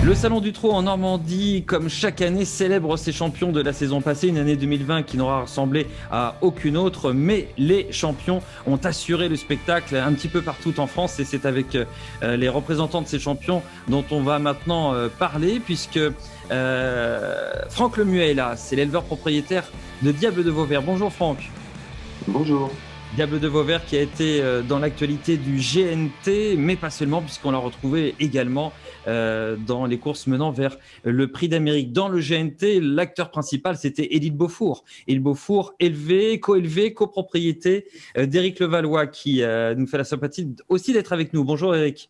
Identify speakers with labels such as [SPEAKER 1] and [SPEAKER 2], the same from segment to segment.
[SPEAKER 1] Le Salon du Trot en Normandie, comme chaque année, célèbre ses champions de la saison passée, une année 2020 qui n'aura ressemblé à aucune autre, mais les champions ont assuré le spectacle un petit peu partout en France et c'est avec les représentants de ces champions dont on va maintenant parler puisque Franck Lemuet est là, c'est l'éleveur propriétaire de Diable de Vauvert. Bonjour Franck.
[SPEAKER 2] Bonjour.
[SPEAKER 1] Diable de Vauvert qui a été dans l'actualité du GNT, mais pas seulement, puisqu'on l'a retrouvé également dans les courses menant vers le Prix d'Amérique. Dans le GNT, l'acteur principal, c'était Élite Beaufour. Élite Beaufour, élevé, copropriété d'Éric Levallois, qui nous fait la sympathie aussi d'être avec nous. Bonjour Éric.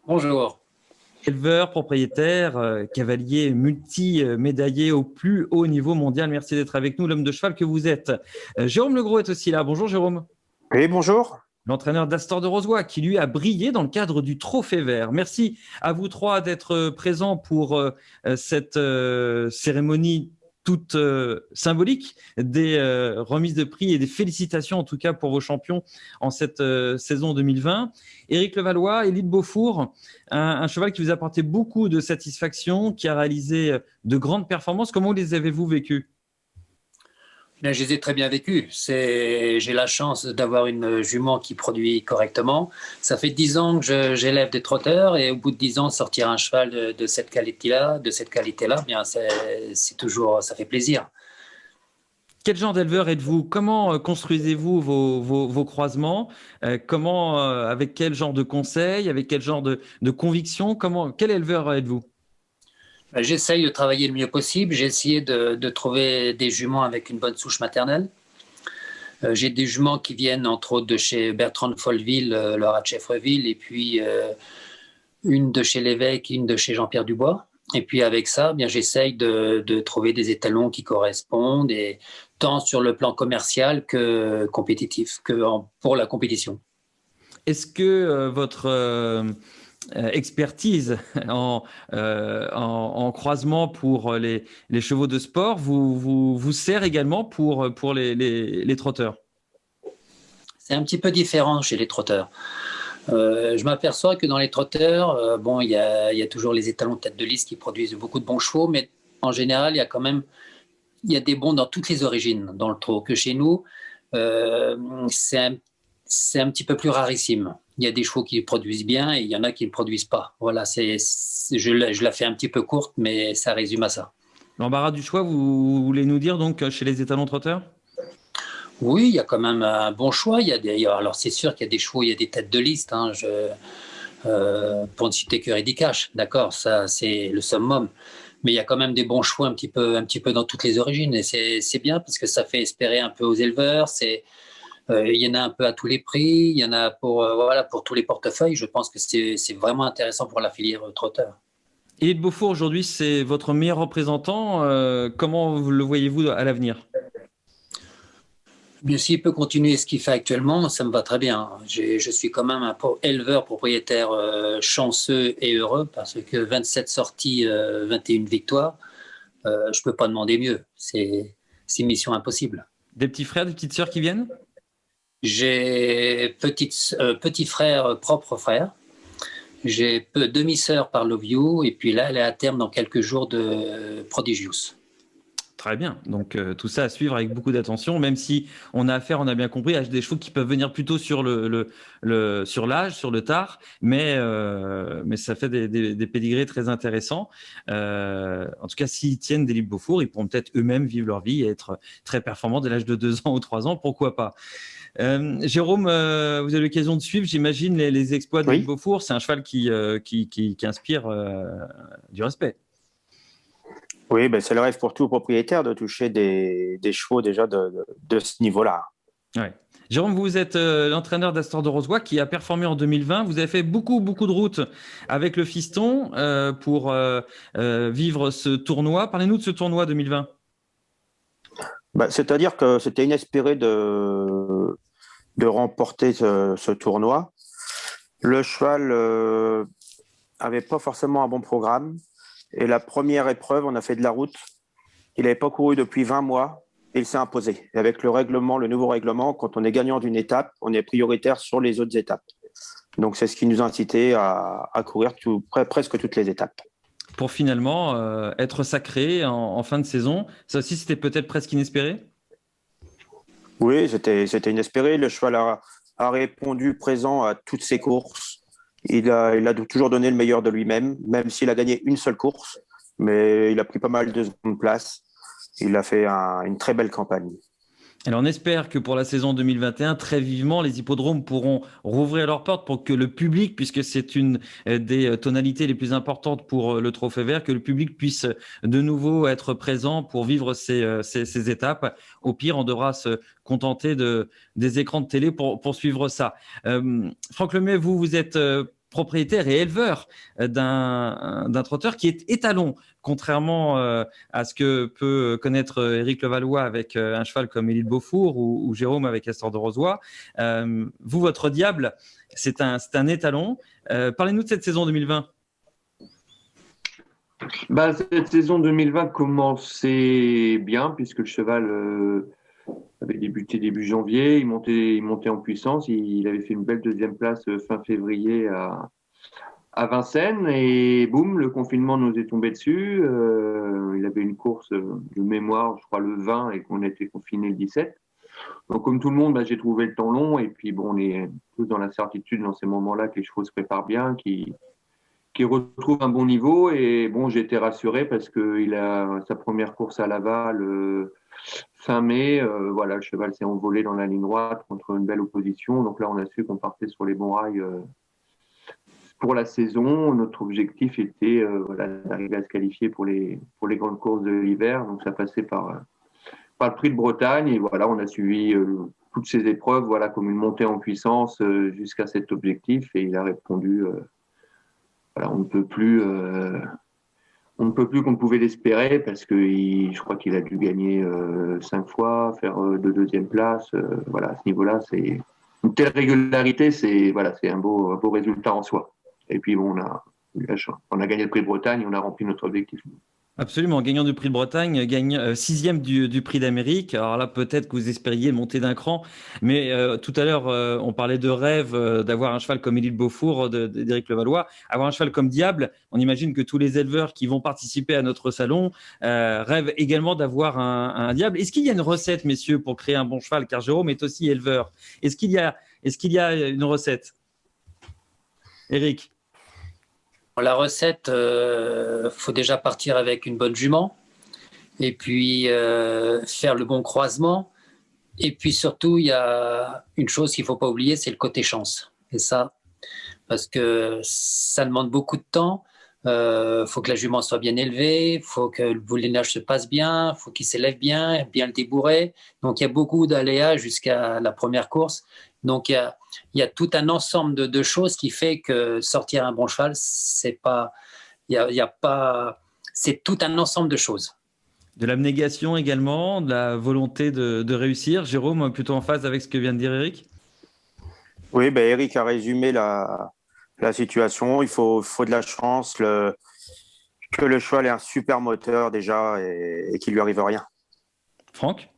[SPEAKER 3] Bonjour.
[SPEAKER 1] Éleveur, propriétaire, cavalier multi-médaillé au plus haut niveau mondial. Merci d'être avec nous, l'homme de cheval que vous êtes. Jérôme Legros est aussi là. Bonjour Jérôme.
[SPEAKER 2] Oui, bonjour.
[SPEAKER 1] L'entraîneur d'Astor de Rozoy qui lui a brillé dans le cadre du Trophée Vert. Merci à vous trois d'être présents pour cette cérémonie toute symbolique des remises de prix et des félicitations en tout cas pour vos champions en cette saison 2020. Éric Levallois, Élite Beaufour, un cheval qui vous a apporté beaucoup de satisfaction, qui a réalisé de grandes performances. Comment les avez-vous vécues ?
[SPEAKER 3] Bien, je les ai très bien vécus. J'ai la chance d'avoir une jument qui produit correctement. Ça fait 10 ans que j'élève des trotteurs et au bout de 10 ans, sortir un cheval de cette qualité-là, bien, c'est toujours, ça fait plaisir.
[SPEAKER 1] Quel genre d'éleveur êtes-vous ? Comment construisez-vous vos croisements ? Avec quel genre de conseils ? Avec quel genre de conviction ? Quel éleveur êtes-vous ?
[SPEAKER 3] J'essaye de travailler le mieux possible. J'ai essayé de trouver des juments avec une bonne souche maternelle. J'ai des juments qui viennent entre autres de chez Bertrand de Folleville, le rat de Chèvreville, et puis une de chez Lévesque, une de chez Jean-Pierre Dubois. Et puis avec ça, bien, j'essaye de trouver des étalons qui correspondent, et tant sur le plan commercial que compétitif, pour la compétition.
[SPEAKER 1] Est-ce que votre expertise en croisement pour les chevaux de sport vous sert également pour les trotteurs ?
[SPEAKER 3] C'est un petit peu différent chez les trotteurs. Je m'aperçois que dans les trotteurs, il y a toujours les étalons de tête de liste qui produisent beaucoup de bons chevaux, mais en général, il y a des bons dans toutes les origines dans le trot. Que chez nous, c'est un petit peu plus rarissime. Il y a des chevaux qui le produisent bien et il y en a qui ne le produisent pas. Voilà, je la fais un petit peu courte, mais ça résume à ça.
[SPEAKER 1] L'embarras du choix, vous voulez nous dire donc chez les étalons trotteurs ?
[SPEAKER 3] Oui, il y a quand même un bon choix. Alors c'est sûr qu'il y a des chevaux, il y a des têtes de liste. Pour ne citer que Ready Cash, d'accord, ça c'est le summum. Mais il y a quand même des bons chevaux un petit peu dans toutes les origines. Et c'est bien parce que ça fait espérer un peu aux éleveurs. Il y en a un peu à tous les prix. Il y en a pour tous les portefeuilles. Je pense que c'est vraiment intéressant pour la filière trotteur.
[SPEAKER 1] Élite Beaufour, aujourd'hui, c'est votre meilleur représentant. Comment le voyez-vous à l'avenir ?
[SPEAKER 3] Bien, s'il peut continuer ce qu'il fait actuellement, ça me va très bien. Je suis quand même un éleveur propriétaire chanceux et heureux parce que 27 sorties, 21 victoires, je ne peux pas demander mieux. C'est mission impossible.
[SPEAKER 1] Des petits frères, des petites sœurs qui viennent ?
[SPEAKER 3] J'ai petit frère, propre frère. J'ai demi-sœur par Love You et puis là, elle est à terme dans quelques jours de Prodigious.
[SPEAKER 1] Très bien. Donc, tout ça à suivre avec beaucoup d'attention, même si on a affaire, on a bien compris, à des chevaux qui peuvent venir plutôt sur sur l'âge, sur le tard, mais ça fait des pédigrés très intéressants. En tout cas, s'ils tiennent des Élite Beaufour, ils pourront peut-être eux-mêmes vivre leur vie et être très performants dès l'âge de 2 ans ou 3 ans, pourquoi pas. Jérôme, vous avez l'occasion de suivre, j'imagine, les exploits d'Élite Beaufour. C'est un cheval qui inspire du respect.
[SPEAKER 2] Oui, c'est le rêve pour tout propriétaire de toucher des chevaux déjà de ce niveau-là.
[SPEAKER 1] Ouais. Jérôme, vous êtes l'entraîneur d'Astor de Rozoy qui a performé en 2020. Vous avez fait beaucoup de routes avec le fiston pour vivre ce tournoi. Parlez-nous de ce tournoi 2020.
[SPEAKER 2] C'est-à-dire que c'était inespéré de remporter ce tournoi. Le cheval avait pas forcément un bon programme. Et la première épreuve, on a fait de la route. Il n'avait pas couru depuis 20 mois et il s'est imposé. Et avec le nouveau règlement, quand on est gagnant d'une étape, on est prioritaire sur les autres étapes. Donc, c'est ce qui nous a incité à courir presque toutes les étapes.
[SPEAKER 1] pour finalement être sacré en fin de saison. Ça aussi, c'était peut-être presque inespéré.
[SPEAKER 2] Oui, c'était inespéré. Le cheval a répondu présent à toutes ses courses. Il a toujours donné le meilleur de lui-même, même s'il a gagné une seule course, mais il a pris pas mal de secondes places. Il a fait une très belle campagne.
[SPEAKER 1] Alors on espère que pour la saison 2021, très vivement, les hippodromes pourront rouvrir leurs portes pour que le public, puisque c'est une des tonalités les plus importantes pour le Trophée Vert, que le public puisse de nouveau être présent pour vivre ces étapes. Au pire, on devra se contenter des écrans de télé pour suivre ça. Franck Lemay, vous êtes propriétaire et éleveur d'un trotteur qui est étalon, contrairement à ce que peut connaître Éric Levallois avec un cheval comme Élie de Beaufour ou Jérôme avec Astor de Rozoy. Vous, votre diable, c'est un étalon. Parlez-nous de cette saison 2020.
[SPEAKER 4] Cette saison 2020 commençait bien puisque le cheval avait débuté début janvier, il montait en puissance, il avait fait une belle deuxième place fin février à Vincennes et boum, le confinement nous est tombé dessus. Il avait une course de mémoire, je crois le 20 et qu'on était confiné le 17. Donc comme tout le monde, j'ai trouvé le temps long et puis bon, on est tous dans la certitude dans ces moments-là que les chevaux se préparent bien, qui retrouve un bon niveau et bon, j'ai été rassuré parce qu'il a sa première course à Laval fin mai. Voilà, le cheval s'est envolé dans la ligne droite contre une belle opposition. Donc là, on a su qu'on partait sur les bons rails pour la saison. Notre objectif était d'arriver à se qualifier pour les grandes courses de l'hiver. Donc ça passait par le Prix de Bretagne et voilà, on a suivi toutes ces épreuves comme une montée en puissance jusqu'à cet objectif et il a répondu. On ne peut plus qu'on ne pouvait l'espérer parce que je crois qu'il a dû gagner 5 fois, faire de deuxième place. À ce niveau-là, c'est une telle régularité, c'est un beau résultat en soi. Et puis bon, on a gagné le Prix de Bretagne, on a rempli notre objectif.
[SPEAKER 1] Absolument, gagnant du Prix de Bretagne, gagne sixième du Prix d'Amérique. Alors là, peut-être que vous espériez monter d'un cran, mais tout à l'heure, on parlait de rêve d'avoir un cheval comme Élie de Beaufour d'Éric Levallois. Avoir un cheval comme Diable, on imagine que tous les éleveurs qui vont participer à notre salon rêvent également d'avoir un Diable. Est-ce qu'il y a une recette, messieurs, pour créer un bon cheval? Car Jérôme est aussi éleveur. Est-ce qu'il y a une recette? Éric?
[SPEAKER 3] La recette, faut déjà partir avec une bonne jument et puis faire le bon croisement. Et puis surtout, il y a une chose qu'il ne faut pas oublier, c'est le côté chance. Et ça, parce que ça demande beaucoup de temps. Faut que la jument soit bien élevée, il faut que le boulinage se passe bien, il faut qu'il s'élève bien le débourrer. Donc il y a beaucoup d'aléas jusqu'à la première course. Donc il y a tout un ensemble de choses qui fait que sortir un bon cheval, c'est tout un ensemble de choses.
[SPEAKER 1] De l'abnégation également, de la volonté de réussir. Jérôme, plutôt en phase avec ce que vient de dire Éric?
[SPEAKER 2] Oui, Éric a résumé la situation. Il faut de la chance, que le cheval ait un super moteur déjà et qu'il lui arrive rien.
[SPEAKER 1] Franck?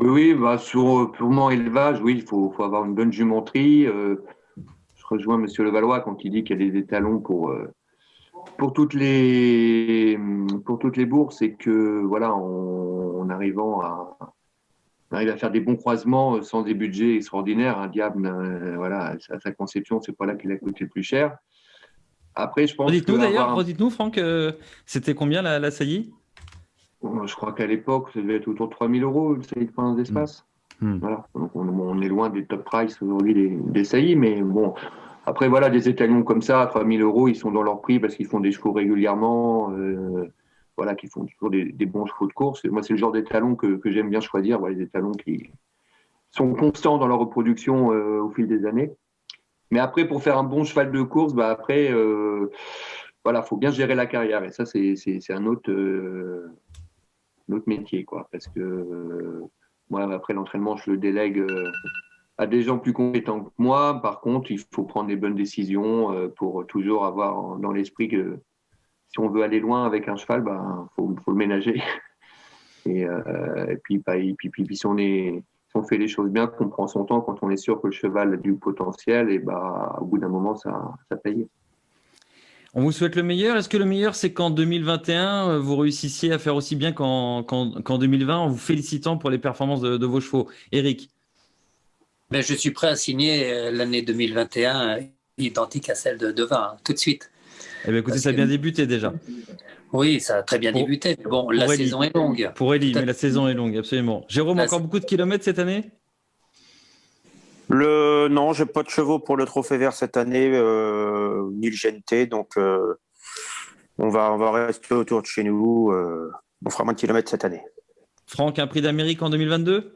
[SPEAKER 4] Oui, sur purement élevage, oui, il faut avoir une bonne jumenterie. Je rejoins M. Levallois quand il dit qu'il y a des étalons pour toutes les bourses et que on arrive à faire des bons croisements sans des budgets extraordinaires. Un Diable, sa conception, c'est pas là qu'il a coûté le plus cher. Après, je pense
[SPEAKER 1] Redites-nous, Franck, c'était combien la saillie?
[SPEAKER 4] Je crois qu'à l'époque, ça devait être autour de 3 000 €, une saillie de point d'espace. Voilà. Donc, on est loin des top price aujourd'hui des saillies, mais bon. Après, des étalons comme ça, à 3 000 €, ils sont dans leur prix parce qu'ils font des chevaux régulièrement, qui font toujours des bons chevaux de course. Et moi, c'est le genre d'étalons que j'aime bien choisir, les étalons qui sont constants dans leur reproduction au fil des années. Mais après, pour faire un bon cheval de course, faut bien gérer la carrière. Et ça, c'est un autre métier, parce que moi, après l'entraînement, je le délègue à des gens plus compétents que moi. Par contre, il faut prendre des bonnes décisions pour toujours avoir dans l'esprit que si on veut aller loin avec un cheval, faut le ménager. Et puis si on fait les choses bien, qu'on prend son temps, quand on est sûr que le cheval a du potentiel, et au bout d'un moment, ça paye.
[SPEAKER 1] On vous souhaite le meilleur. Est-ce que le meilleur, c'est qu'en 2021, vous réussissiez à faire aussi bien qu'en 2020 en vous félicitant pour les performances de vos chevaux? Eric?
[SPEAKER 3] Mais je suis prêt à signer l'année 2021 identique à celle de 20, tout de suite.
[SPEAKER 1] Eh bien, écoutez, ça a bien débuté déjà.
[SPEAKER 3] Oui, ça a très bien débuté. Mais bon, la saison est longue.
[SPEAKER 1] Pour Élie, mais la saison est longue, absolument. Jérôme, encore beaucoup de kilomètres cette année?
[SPEAKER 2] Non, j'ai pas de chevaux pour le Trophée Vert cette année, ni le GNT, donc on va rester autour de chez nous. On fera moins de kilomètres cette année.
[SPEAKER 1] Franck, un prix d'Amérique en 2022?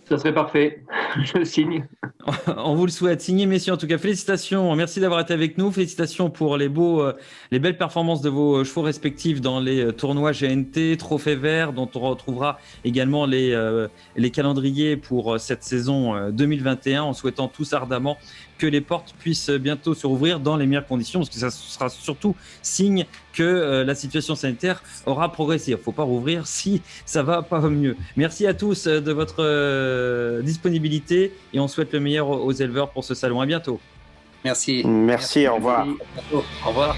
[SPEAKER 4] Ça serait parfait. Je signe.
[SPEAKER 1] On vous le souhaite. Signez, messieurs. En tout cas, félicitations. Merci d'avoir été avec nous. Félicitations pour les belles performances de vos chevaux respectifs dans les tournois GNT, Trophée Vert, dont on retrouvera également les calendriers pour cette saison 2021, en souhaitant tous ardemment que les portes puissent bientôt se rouvrir dans les meilleures conditions, parce que ça sera surtout signe que la situation sanitaire aura progressé. Il ne faut pas rouvrir si ça va pas au mieux. Merci à tous de votre disponibilité et on souhaite le meilleur aux éleveurs pour ce salon. À bientôt.
[SPEAKER 3] Merci.
[SPEAKER 2] Merci, au revoir.
[SPEAKER 3] Au revoir.